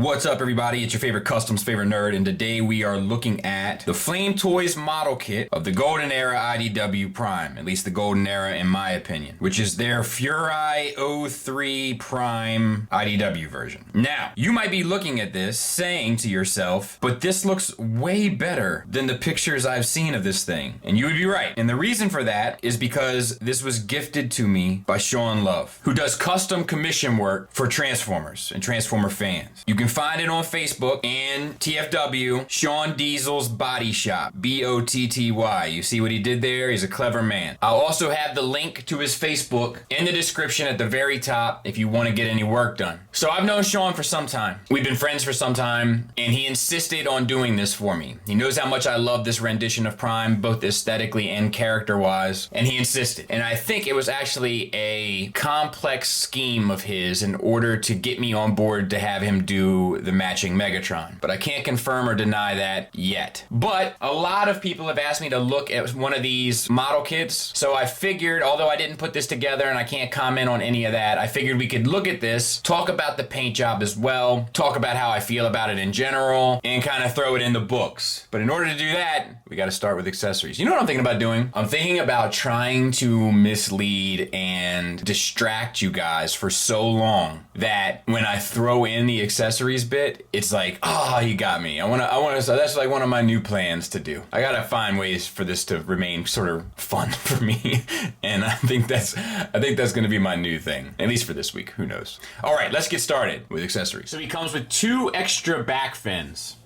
What's up, everybody? It's your favorite customs favorite nerd, and today we are looking at the Flame Toys model kit of the Golden Era IDW Prime, at least the Golden Era in my opinion, which is their Furai 03 Prime IDW version. Now, you might be looking at this saying to yourself, but this looks way better than the pictures I've seen of this thing, and you would be right. And the reason for that is because this was gifted to me by Shaun, who does custom commission work for Transformers and Transformer fans. You can find it on Facebook and TFW, Shaun Diesel's Body Shop, B-O-T-T-Y. You see what he did there? He's a clever man. I'll also have the link to his Facebook in the description at the very top if you want to get any work done. So I've known Shaun for some time. We've been friends for some time, and he insisted on doing this for me. He knows how much I love this rendition of Prime, both aesthetically and character-wise, and he insisted. And I think it was actually a complex scheme of his in order to get me on board to have him do the matching Megatron. But I can't confirm or deny that yet. But a lot of people have asked me to look at one of these model kits, so I figured, although I didn't put this together and I can't comment on any of that, I figured we could look at this, talk about the paint job as well, talk about how I feel about it in general, and kind of throw it in the books. But in order to do that, we got to start with accessories. You know what I'm thinking about doing? I'm thinking about trying to mislead and distract you guys for so long that when I throw in the accessories bit, it's like, oh, you got me. I want to, that's like one of my new plans to do. I got to find ways for this to remain sort of fun for me. And I think that's going to be my new thing, at least for this week. Who knows? All right, let's get started with accessories. So he comes with 2 extra back fins.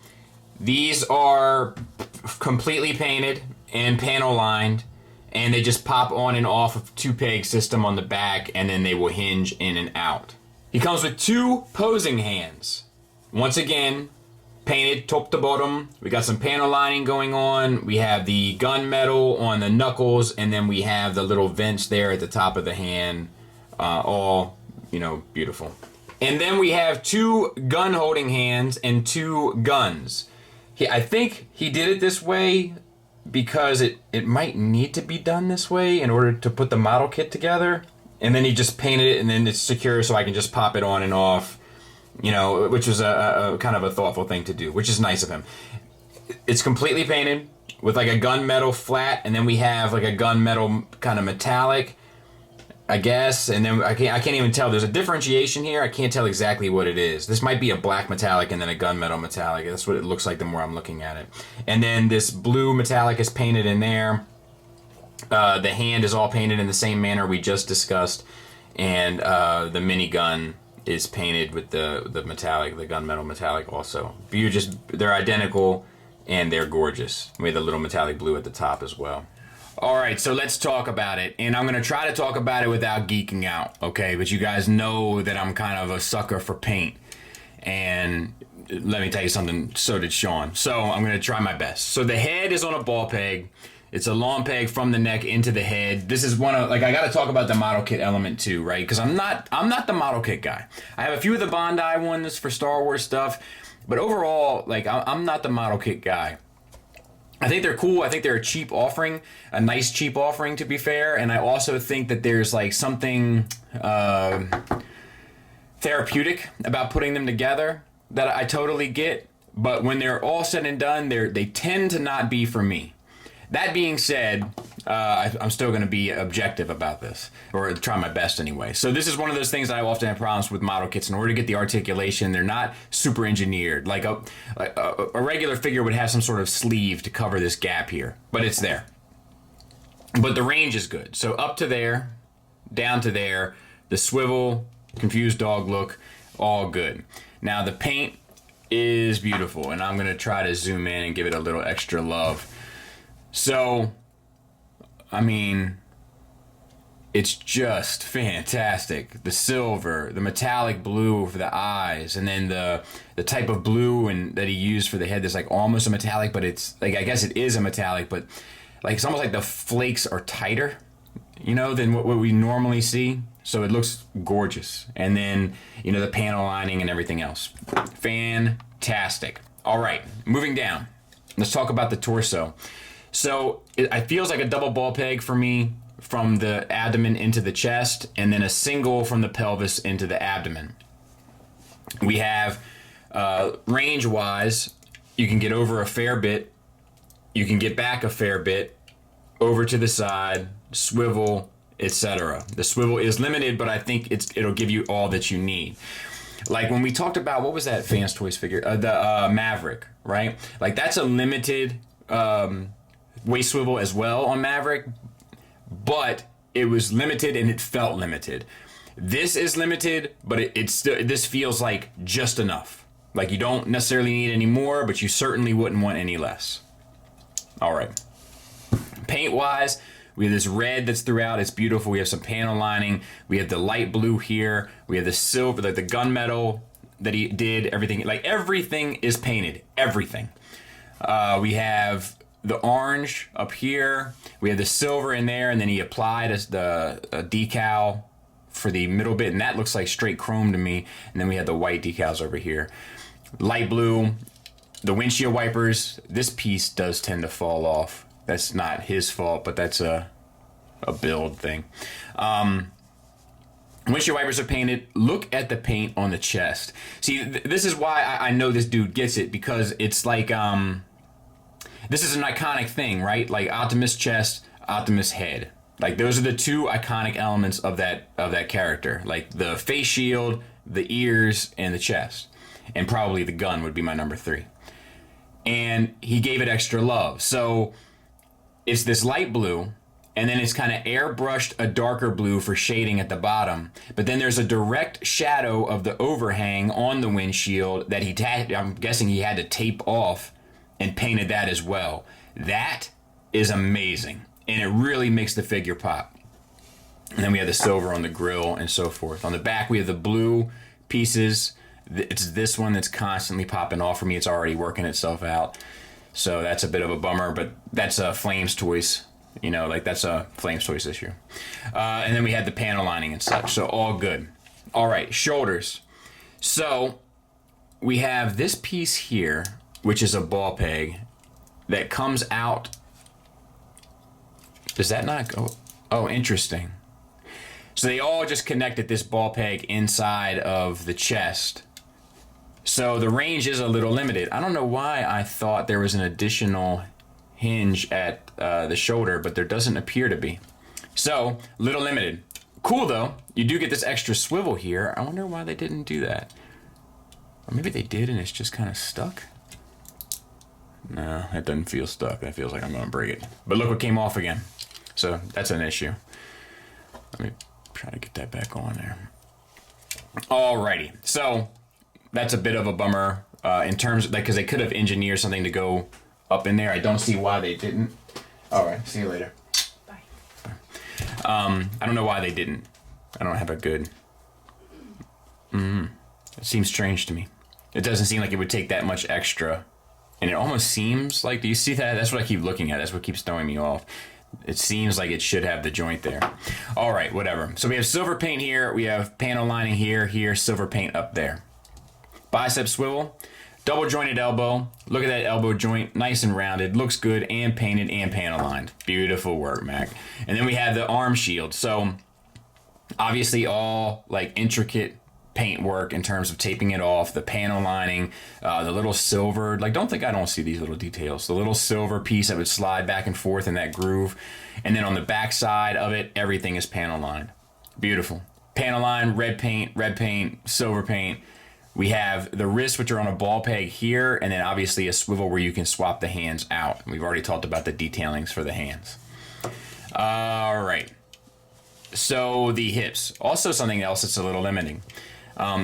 These are completely painted and panel lined, and they just pop on and off of 2-peg system on the back, and then they will hinge in and out. He comes with 2 posing hands. Once again, painted top to bottom. We got some panel lining going on. We have the gunmetal on the knuckles, and then we have the little vents there at the top of the hand. All, beautiful. And then we have 2 gun holding hands and 2 guns. I think he did it this way because it might need to be done this way in order to put the model kit together. And then he just painted it, and then it's secure so I can just pop it on and off, which was a kind of a thoughtful thing to do, which is nice of him. It's completely painted with like a gunmetal flat, and then we have like a gunmetal kind of metallic, I guess, and then I can't even tell. There's a differentiation here. I can't tell exactly what it is. This might be a black metallic and then a gunmetal metallic. That's what it looks like the more I'm looking at it. And then this blue metallic is painted in there. The hand is all painted in the same manner we just discussed, and the minigun is painted with the metallic, the gunmetal metallic also. They're identical, and they're gorgeous. We have the little metallic blue at the top as well. All right, so let's talk about it, and I'm going to try to talk about it without geeking out, okay? But you guys know that I'm kind of a sucker for paint, and let me tell you something, so did Shaun. So I'm going to try my best. So the head is on a ball peg. It's a long peg from the neck into the head. This is one of, I got to talk about the model kit element too, right? Because I'm not the model kit guy. I have a few of the Bondi ones for Star Wars stuff, but overall, I'm not the model kit guy. I think they're cool. I think they're a nice cheap offering to be fair. And I also think that there's like something therapeutic about putting them together that I totally get. But when they're all said and done, they tend to not be for me. That being said, I'm still going to be objective about this, or try my best anyway. So this is one of those things that I often have problems with model kits. In order to get the articulation, they're not super engineered. Like a regular figure would have some sort of sleeve to cover this gap here, but it's there. But the range is good. So up to there, down to there, the swivel, confused dog look, all good. Now the paint is beautiful, and I'm going to try to zoom in and give it a little extra love. So, I mean, it's just fantastic. The silver, the metallic blue for the eyes, and then the type of blue that he used for the head that's like almost a metallic, but it's like, I guess it is a metallic, but like it's almost like the flakes are tighter, than what we normally see. So it looks gorgeous. And then, the panel lining and everything else. Fantastic. All right, moving down. Let's talk about the torso. So it feels like a double ball peg for me from the abdomen into the chest, and then a single from the pelvis into the abdomen. We have Range wise, you can get over a fair bit, you can get back a fair bit, over to the side, swivel, etc. The swivel is limited, but I think it'll give you all that you need. Like when we talked about, what was that Fans Toys figure? The Maverick, right? Like that's a limited waist swivel as well on Maverick, but it was limited and it felt limited. This is limited, but it's still, this feels like just enough. Like you don't necessarily need any more, but you certainly wouldn't want any less. All right. Paint wise, we have this red that's throughout. It's beautiful. We have some panel lining. We have the light blue here. We have the silver, like the gunmetal that he did. Everything, like everything is painted. Everything. We have the orange up here. We have the silver in there, and then he applied the decal for the middle bit, and that looks like straight chrome to me. And then we have the white decals over here. Light blue. The windshield wipers. This piece does tend to fall off. That's not his fault, but that's a build thing. Windshield wipers are painted. Look at the paint on the chest. See, this is why I know this dude gets it, because it's like, this is an iconic thing, right? Like Optimus chest, Optimus head. Like those are the two iconic elements of that character. Like the face shield, the ears, and the chest. And probably the gun would be my number 3. And he gave it extra love. So it's this light blue, and then it's kind of airbrushed a darker blue for shading at the bottom. But then there's a direct shadow of the overhang on the windshield that I'm guessing he had to tape off and painted that as well. That is amazing, and it really makes the figure pop. And then we have the silver on the grill and so forth. On the back, we have the blue pieces. It's this one that's constantly popping off for me. It's already working itself out. So that's a bit of a bummer, but that's a Flames Toys, you know, like that's a Flames Toys issue. And then we had the panel lining and such, so all good. All right, shoulders. So we have this piece here, which is a ball peg that comes out. Does that not go? Oh, interesting. So they all just connected this ball peg inside of the chest. So the range is a little limited. I don't know why I thought there was an additional hinge at the shoulder, but there doesn't appear to be. So, little limited. Cool though, you do get this extra swivel here. I wonder why they didn't do that. Or maybe they did and it's just kind of stuck. No, it doesn't feel stuck. That feels like I'm gonna break it. But look what came off again. So that's an issue. Let me try to get that back on there. Alrighty, so that's a bit of a bummer in terms of, like, because they could have engineered something to go up in there. I don't see why they didn't. All right, see you later. Bye. I don't know why they didn't. I don't have a good. It seems strange to me. It doesn't seem like it would take that much extra, and it almost seems like. Do you see that? That's what I keep looking at. That's what keeps throwing me off. It seems like it should have the joint there. All right, whatever. So we have silver paint here. We have panel lining here, silver paint up there. Bicep swivel, double jointed elbow. Look at that elbow joint, nice and rounded. Looks good and painted and panel lined. Beautiful work, Mac. And then we have the arm shield. So obviously all like intricate paint work in terms of taping it off, the panel lining, the little silver, like don't think I don't see these little details. The little silver piece that would slide back and forth in that groove. And then on the back side of it, everything is panel lined. Beautiful. Panel line, red paint, silver paint. We have the wrists, which are on a ball peg here, and then obviously a swivel where you can swap the hands out. We've already talked about the detailings for the hands. All right. So the hips. Also something else that's a little limiting.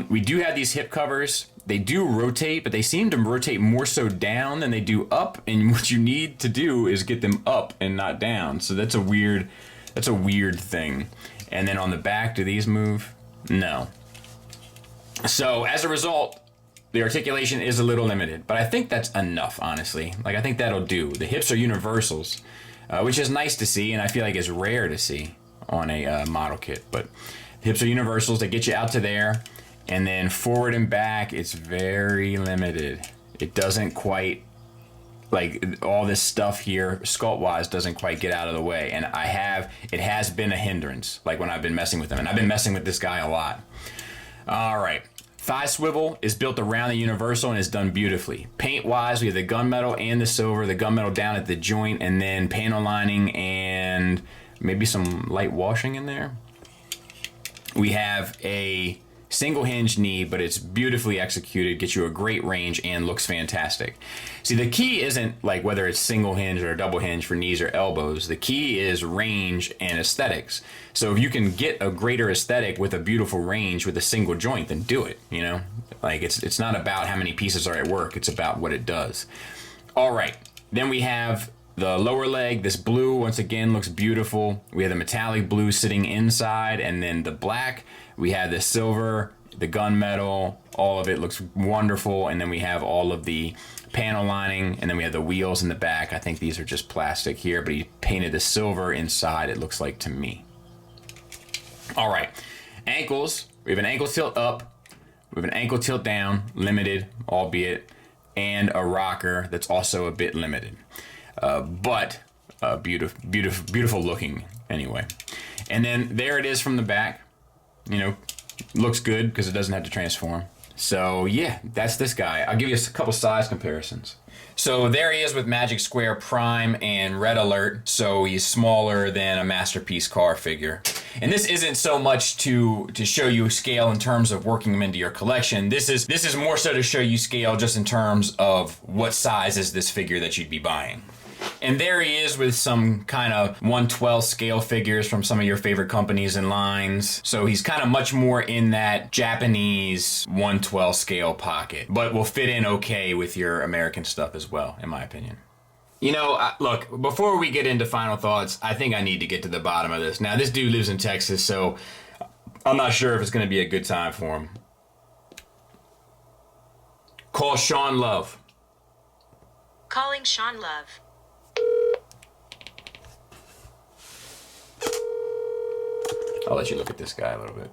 We do have these hip covers. They do rotate, but they seem to rotate more so down than they do up, and what you need to do is get them up and not down. So that's a weird thing. And then on the back, do these move? No. So as a result, the articulation is a little limited, but I think that's enough, honestly. Like, I think that'll do. The hips are universals, which is nice to see, and I feel like it's rare to see on a model kit. But hips are universals. They get you out to there, and then forward and back, it's very limited. It doesn't quite, like, all this stuff here, sculpt-wise, doesn't quite get out of the way. And it has been a hindrance, like when I've been messing with them. And I've been messing with this guy a lot. All right, Thigh swivel is built around the universal and is done beautifully. Paint wise, we have the gunmetal and the silver, the gunmetal down at the joint, and then panel lining and maybe some light washing in there. We have a single hinge knee, but it's beautifully executed, gets you a great range, and looks fantastic. See, the key isn't like whether it's single hinge or double hinge for knees or elbows. The key is range and aesthetics. So if you can get a greater aesthetic with a beautiful range with a single joint, then do it, you know? Like, it's not about how many pieces are at work, it's about what it does. All right, then we have the lower leg. This blue, once again, looks beautiful. We have the metallic blue sitting inside, and then the black. We have the silver, the gunmetal, all of it looks wonderful, and then we have all of the panel lining, and then we have the wheels in the back. I think these are just plastic here, but he painted the silver inside, it looks like to me. All right, ankles. We have an ankle tilt up, we have an ankle tilt down, limited, albeit, and a rocker that's also a bit limited. But beautiful looking anyway. And then there it is from the back. You know, looks good because it doesn't have to transform. So yeah, that's this guy. I'll give you a couple size comparisons. So there he is with Magic Square Prime and Red Alert. So he's smaller than a Masterpiece car figure. And this isn't so much to show you scale in terms of working them into your collection. This is more so to show you scale just in terms of what size is this figure that you'd be buying. And there he is with some kind of 1/12 scale figures from some of your favorite companies and lines. So he's kind of much more in that Japanese 1/12 scale pocket, but will fit in okay with your American stuff as well, in my opinion. You know, look, before we get into final thoughts, I think I need to get to the bottom of this. Now, this dude lives in Texas, so I'm not sure if it's going to be a good time for him. Call Shaun Love. Calling Shaun Love. I'll let you look at this guy a little bit.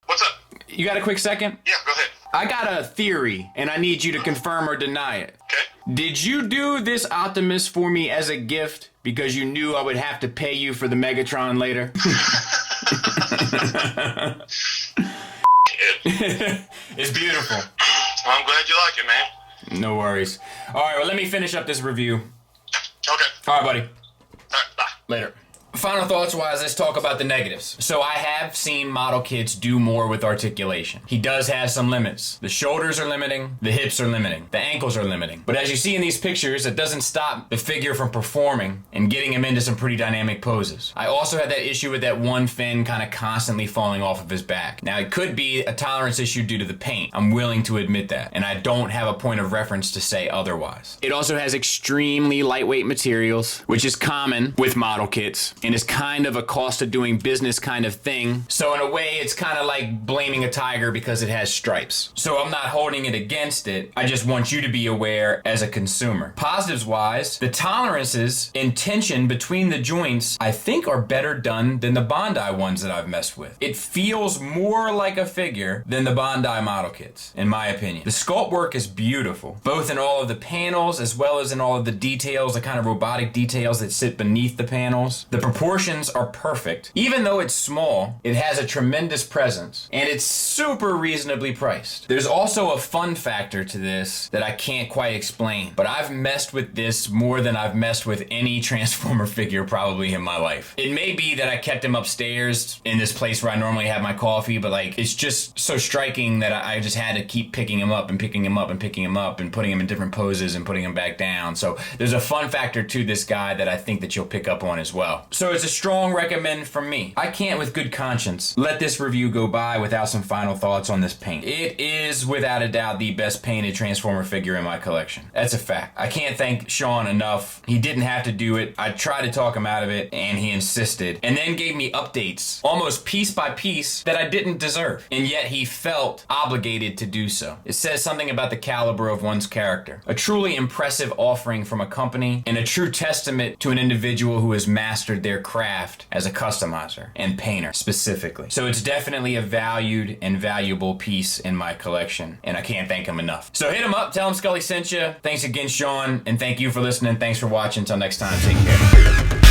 What's up? You got a quick second? Yeah, go ahead. I got a theory, and I need you to confirm or deny it. Okay. Did you do this Optimus for me as a gift because you knew I would have to pay you for the Megatron later? It's beautiful. Well, I'm glad you like it, man. No worries. All right, well, let me finish up this review. Okay. All right, buddy. All right, bye. Later. Final thoughts wise, let's talk about the negatives. So I have seen model kits do more with articulation. He does have some limits. The shoulders are limiting, the hips are limiting, the ankles are limiting. But as you see in these pictures, it doesn't stop the figure from performing and getting him into some pretty dynamic poses. I also had that issue with that one fin kind of constantly falling off of his back. Now it could be a tolerance issue due to the paint. I'm willing to admit that, and I don't have a point of reference to say otherwise. It also has extremely lightweight materials, which is common with model kits, and is kind of a cost of doing business kind of thing. So in a way, it's kind of like blaming a tiger because it has stripes. So I'm not holding it against it. I just want you to be aware as a consumer. Positives wise, the tolerances and tension between the joints, I think, are better done than the Bondi ones that I've messed with. It feels more like a figure than the Bondi model kits, in my opinion. The sculpt work is beautiful, both in all of the panels as well as in all of the details, the kind of robotic details that sit beneath the panels. The proportions are perfect. Even though it's small, it has a tremendous presence, and it's super reasonably priced. There's also a fun factor to this that I can't quite explain, but I've messed with this more than I've messed with any Transformer figure probably in my life. It may be that I kept him upstairs in this place where I normally have my coffee, but like, it's just so striking that I just had to keep picking him up and picking him up and picking him up and putting him in different poses and putting him back down. So there's a fun factor to this guy that I think that you'll pick up on as well. So it's a strong recommend from me. I can't with good conscience let this review go by without some final thoughts on this paint. It is without a doubt the best painted Transformer figure in my collection. That's a fact. I can't thank Shaun enough. He didn't have to do it. I tried to talk him out of it and he insisted, and then gave me updates almost piece by piece that I didn't deserve, and yet he felt obligated to do so. It says something about the caliber of one's character. A truly impressive offering from a company, and a true testament to an individual who has mastered their craft as a customizer and painter specifically. So it's definitely a valued and valuable piece in my collection, and I can't thank him enough. So hit him up, tell him Skully sent you. Thanks again, Shaun, and thank you for listening. Thanks for watching. Until next time, take care.